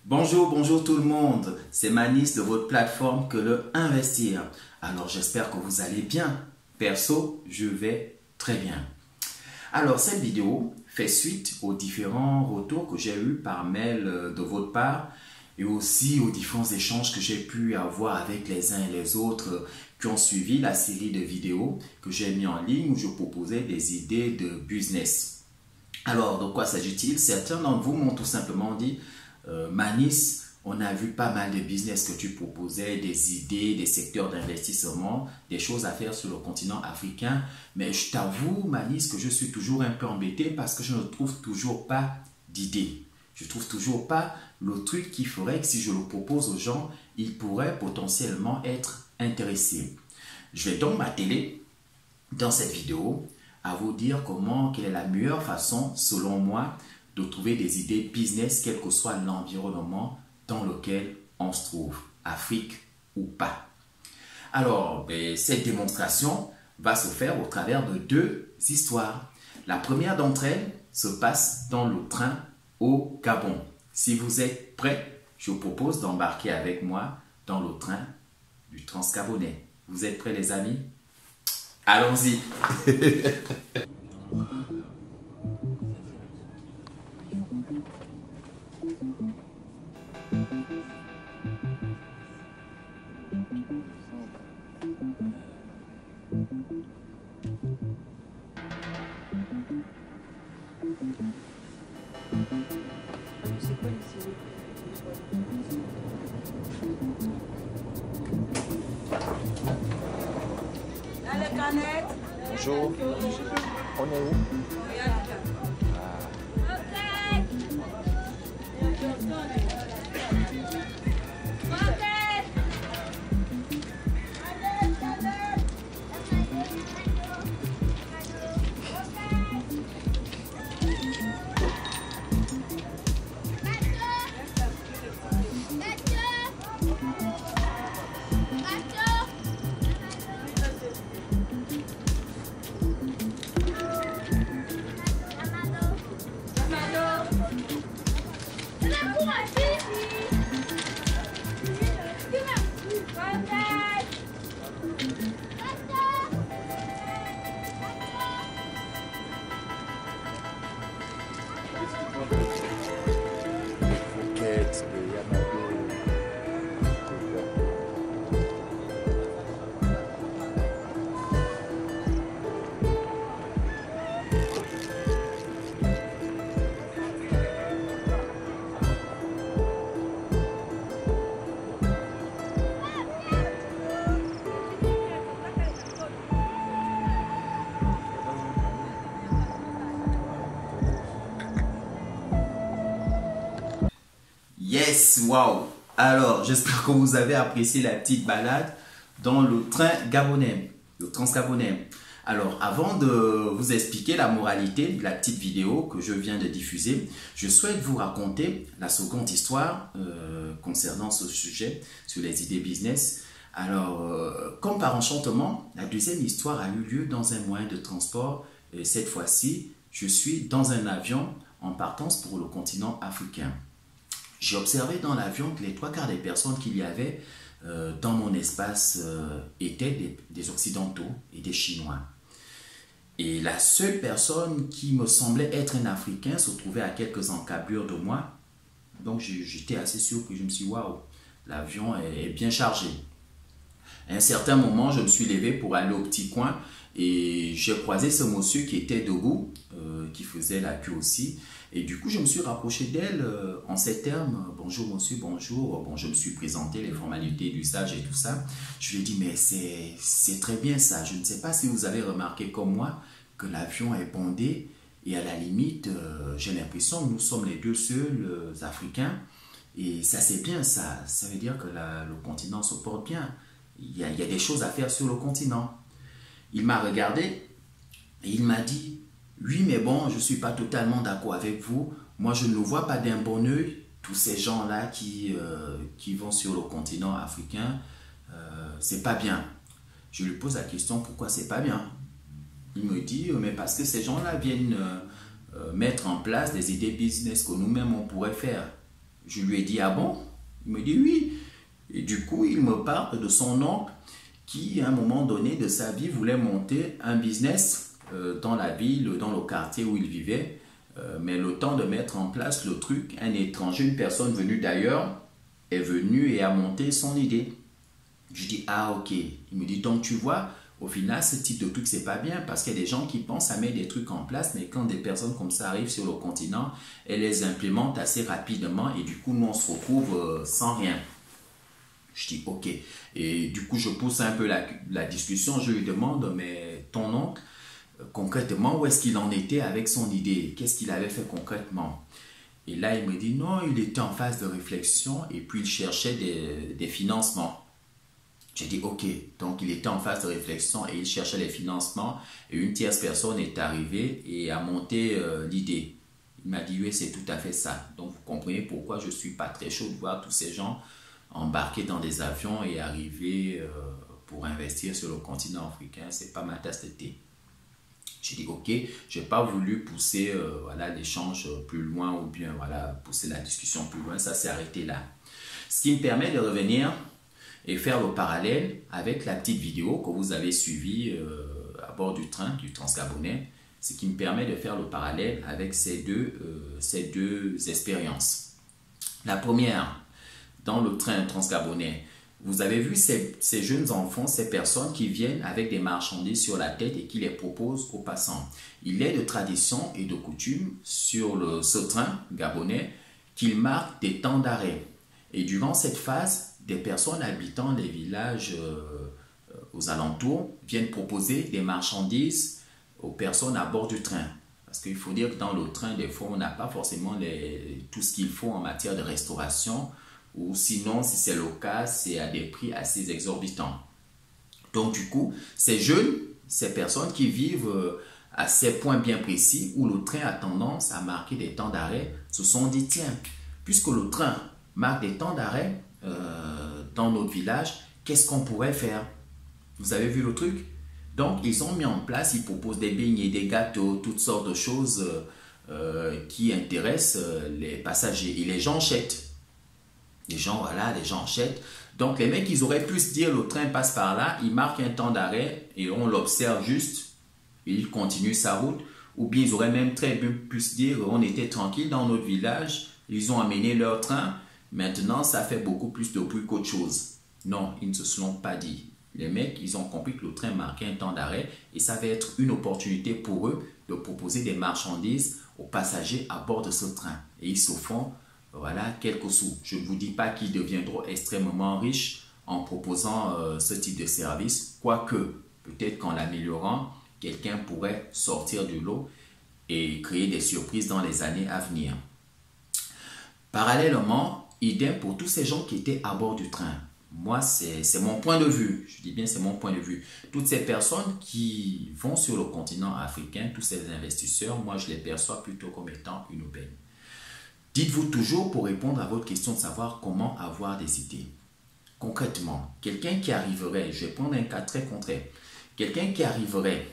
Bonjour, bonjour tout le monde, c'est Manis de votre plateforme Que le Investir. Alors j'espère que vous allez bien. Perso, je vais très bien. Alors cette vidéo fait suite aux différents retours que j'ai eus par mail de votre part et aussi aux différents échanges que j'ai pu avoir avec les uns et les autres qui ont suivi la série de vidéos que j'ai mis en ligne où je proposais des idées de business. Alors de quoi s'agit-il? Certains d'entre vous m'ont tout simplement dit Manis, on a vu pas mal de business que tu proposais, des idées, des secteurs d'investissement, des choses à faire sur le continent africain. Mais je t'avoue, Manis, que je suis toujours un peu embêté parce que je ne trouve toujours pas d'idées. Je ne trouve toujours pas le truc qui ferait que si je le propose aux gens, ils pourraient potentiellement être intéressés. Je vais donc m'atteler dans cette vidéo à vous dire quelle est la meilleure façon, selon moi, de trouver des idées business, quel que soit l'environnement dans lequel on se trouve, Afrique ou pas. Alors, cette démonstration va se faire au travers de deux histoires. La première d'entre elles se passe dans le train au Gabon. Si vous êtes prêts, je vous propose d'embarquer avec moi dans le train du Transgabonais. Vous êtes prêts les amis? Allons-y. Bonjour, on est où? Yes, wow! Alors, j'espère que vous avez apprécié la petite balade dans le train gabonais, le Transgabonais. Alors, avant de vous expliquer la moralité de la petite vidéo que je viens de diffuser, je souhaite vous raconter la seconde histoire concernant ce sujet, sur les idées business. Alors, comme par enchantement, la deuxième histoire a eu lieu dans un moyen de transport. Et cette fois-ci, je suis dans un avion en partance pour le continent africain. J'ai observé dans l'avion que les trois quarts des personnes qu'il y avait dans mon espace étaient des Occidentaux et des Chinois. Et la seule personne qui me semblait être un Africain se trouvait à quelques encablures de moi. Donc j'étais assez surpris, je me suis dit, waouh, l'avion est bien chargé. À un certain moment, je me suis levé pour aller au petit coin et j'ai croisé ce monsieur qui était debout, qui faisait la queue aussi. Et du coup, je me suis rapproché d'elle en ces termes. Bonjour monsieur, bonjour. Bon, je me suis présenté les formalités d'usage et tout ça. Je lui ai dit, mais c'est très bien ça. Je ne sais pas si vous avez remarqué comme moi que l'avion est bondé. Et à la limite, j'ai l'impression que nous sommes les deux seuls Africains. Et ça, c'est bien ça. Ça veut dire que le continent se porte bien. Il y a des choses à faire sur le continent. Il m'a regardé et il m'a dit, oui, mais bon, je ne suis pas totalement d'accord avec vous. Moi, je ne le vois pas d'un bon œil. Tous ces gens-là qui vont sur le continent africain, c'est pas bien. Je lui pose la question, pourquoi c'est pas bien? Il me dit, mais parce que ces gens-là viennent mettre en place des idées business que nous-mêmes on pourrait faire. Je lui ai dit, ah bon? Il me dit oui. Et du coup, il me parle de son oncle qui, à un moment donné de sa vie, voulait monter un business dans la ville, dans le quartier où il vivait. Mais le temps de mettre en place le truc, un étranger, une personne venue d'ailleurs, est venue et a monté son idée. Je dis, ah ok. Il me dit, donc tu vois, au final, ce type de truc, c'est pas bien parce qu'il y a des gens qui pensent à mettre des trucs en place, mais quand des personnes comme ça arrivent sur le continent, elles les implémentent assez rapidement et du coup, nous, on se retrouve sans rien. Je dis, ok. Et du coup, je pousse un peu la discussion. Je lui demande, mais ton oncle, concrètement, où est-ce qu'il en était avec son idée? Qu'est-ce qu'il avait fait concrètement? Et là, il me dit, non, il était en phase de réflexion et puis il cherchait des financements. J'ai dit, ok, donc il était en phase de réflexion et il cherchait les financements et une tierce personne est arrivée et a monté l'idée. Il m'a dit, oui, c'est tout à fait ça. Donc, vous comprenez pourquoi je ne suis pas très chaud de voir tous ces gens embarquer dans des avions et arriver pour investir sur le continent africain. Ce n'est pas ma tasse de thé. J'ai dit, ok, je n'ai pas voulu pousser voilà, l'échange plus loin ou bien voilà, pousser la discussion plus loin. Ça s'est arrêté là. Ce qui me permet de revenir et faire le parallèle avec la petite vidéo que vous avez suivie à bord du train, du Transgabonais, ce qui me permet de faire le parallèle avec ces deux expériences. La première, dans le train Transgabonais, vous avez vu ces jeunes enfants, ces personnes qui viennent avec des marchandises sur la tête et qui les proposent aux passants. Il est de tradition et de coutume sur ce train gabonais qu'il marque des temps d'arrêt. Et durant cette phase, des personnes habitant les villages aux alentours viennent proposer des marchandises aux personnes à bord du train. Parce qu'il faut dire que dans le train, des fois, on n'a pas forcément tout ce qu'il faut en matière de restauration. Ou sinon, si c'est le cas, c'est à des prix assez exorbitants. Donc du coup, ces jeunes, ces personnes qui vivent à ces points bien précis où le train a tendance à marquer des temps d'arrêt, se sont dit, tiens, puisque le train marque des temps d'arrêt dans notre village, qu'est-ce qu'on pourrait faire? Vous avez vu le truc? Donc, ils ont mis en place, ils proposent des beignets, des gâteaux, toutes sortes de choses qui intéressent les passagers. Et les gens achètent. Les gens, voilà, les gens achètent. Donc, les mecs, ils auraient pu se dire, le train passe par là, il marque un temps d'arrêt et on l'observe juste, et il continue sa route. Ou bien, ils auraient même très bien pu se dire, on était tranquille dans notre village, ils ont amené leur train, maintenant, ça fait beaucoup plus de bruit qu'autre chose. Non, ils ne se l'ont pas dit. Les mecs, ils ont compris que le train marquait un temps d'arrêt et ça va être une opportunité pour eux de proposer des marchandises aux passagers à bord de ce train. Et ils se font, voilà, quelques sous. Je ne vous dis pas qu'ils deviendront extrêmement riches en proposant ce type de service, quoique, peut-être qu'en l'améliorant, quelqu'un pourrait sortir du lot et créer des surprises dans les années à venir. Parallèlement, idem pour tous ces gens qui étaient à bord du train. Moi, c'est mon point de vue. Je dis bien c'est mon point de vue. Toutes ces personnes qui vont sur le continent africain, tous ces investisseurs, moi, je les perçois plutôt comme étant une aubaine. Dites-vous toujours pour répondre à votre question de savoir comment avoir des idées. Concrètement, quelqu'un qui arriverait, je vais prendre un cas très concret, quelqu'un qui arriverait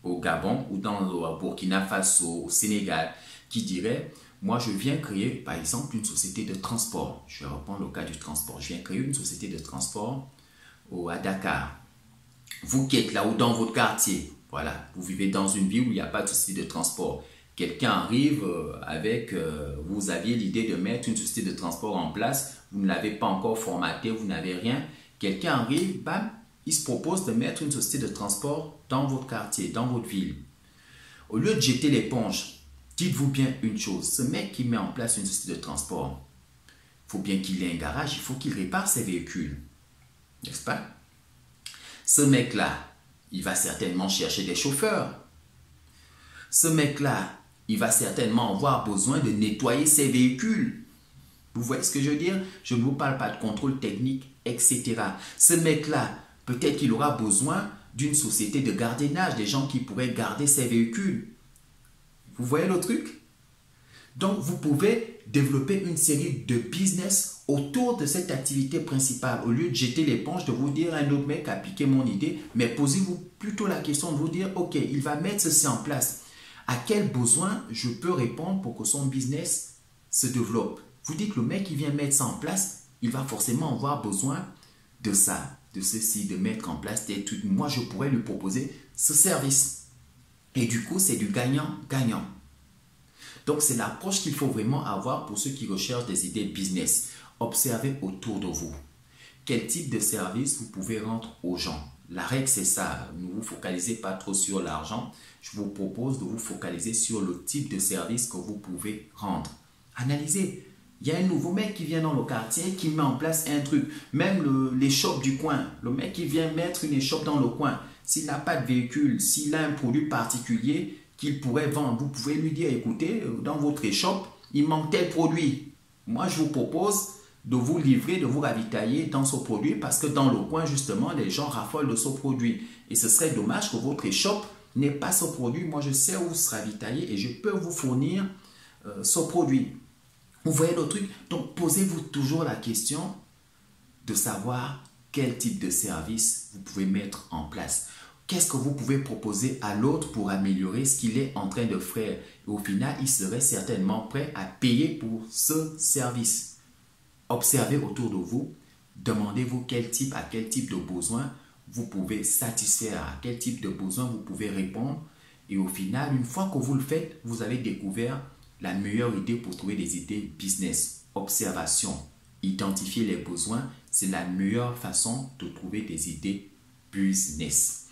au Gabon ou dans le Burkina Faso, au Sénégal, qui dirait, moi je viens créer par exemple une société de transport. Je vais reprendre le cas du transport. Je viens créer une société de transport à Dakar. Vous qui êtes là ou dans votre quartier, voilà, vous vivez dans une ville où il n'y a pas de société de transport. Quelqu'un arrive avec, vous aviez l'idée de mettre une société de transport en place, vous ne l'avez pas encore formaté, vous n'avez rien. Quelqu'un arrive, bam, il se propose de mettre une société de transport dans votre quartier, dans votre ville. Au lieu de jeter l'éponge, dites-vous bien une chose, ce mec qui met en place une société de transport, il faut bien qu'il ait un garage, il faut qu'il répare ses véhicules, n'est-ce pas? Ce mec-là, il va certainement chercher des chauffeurs. Ce mec-là, il va certainement avoir besoin de nettoyer ses véhicules. Vous voyez ce que je veux dire? Je ne vous parle pas de contrôle technique, etc. Ce mec-là, peut-être qu'il aura besoin d'une société de gardiennage, des gens qui pourraient garder ses véhicules. Vous voyez le truc? Donc, vous pouvez développer une série de business autour de cette activité principale. Au lieu de jeter l'éponge, de vous dire un autre mec a piqué mon idée, mais posez-vous plutôt la question de vous dire, ok, il va mettre ceci en place. À quel besoin je peux répondre pour que son business se développe? Vous dites que le mec qui vient mettre ça en place, il va forcément avoir besoin de ça, de ceci, de mettre en place des trucs. Moi, je pourrais lui proposer ce service. Et du coup, c'est du gagnant-gagnant. Donc, c'est l'approche qu'il faut vraiment avoir pour ceux qui recherchent des idées business. Observez autour de vous. Quel type de service vous pouvez rendre aux gens? La règle, c'est ça. Ne vous focalisez pas trop sur l'argent. Je vous propose de vous focaliser sur le type de service que vous pouvez rendre. Analysez. Il y a un nouveau mec qui vient dans le quartier, qui met en place un truc. Même l'échoppe du coin. Le mec qui vient mettre une échoppe dans le coin. S'il n'a pas de véhicule, s'il a un produit particulier qu'il pourrait vendre, vous pouvez lui dire, écoutez, dans votre échoppe, il manque tel produit. Moi, je vous propose de vous livrer, de vous ravitailler dans ce produit parce que dans le coin, justement, les gens raffolent de ce produit. Et ce serait dommage que votre échoppe n'ait pas ce produit. Moi, je sais où se ravitailler et je peux vous fournir ce produit. Vous voyez le truc? Donc, posez-vous toujours la question de savoir quel type de service vous pouvez mettre en place. Qu'est-ce que vous pouvez proposer à l'autre pour améliorer ce qu'il est en train de faire? Et au final, il serait certainement prêt à payer pour ce service. Observez autour de vous. Demandez-vous à quel type de besoin vous pouvez satisfaire, à quel type de besoin vous pouvez répondre. Et au final, une fois que vous le faites, vous avez découvert la meilleure idée pour trouver des idées business. Observation. Identifier les besoins, c'est la meilleure façon de trouver des idées business.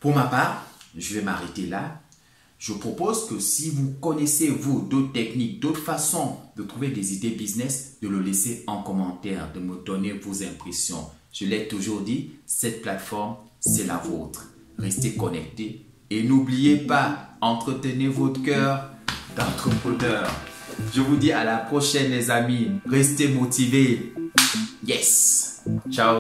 Pour ma part, je vais m'arrêter là. Je propose que si vous connaissez, vous, d'autres techniques, d'autres façons de trouver des idées business, de le laisser en commentaire, de me donner vos impressions. Je l'ai toujours dit, cette plateforme, c'est la vôtre. Restez connectés et n'oubliez pas, entretenez votre cœur d'entrepreneur. Je vous dis à la prochaine les amis. Restez motivés. Yes. Ciao.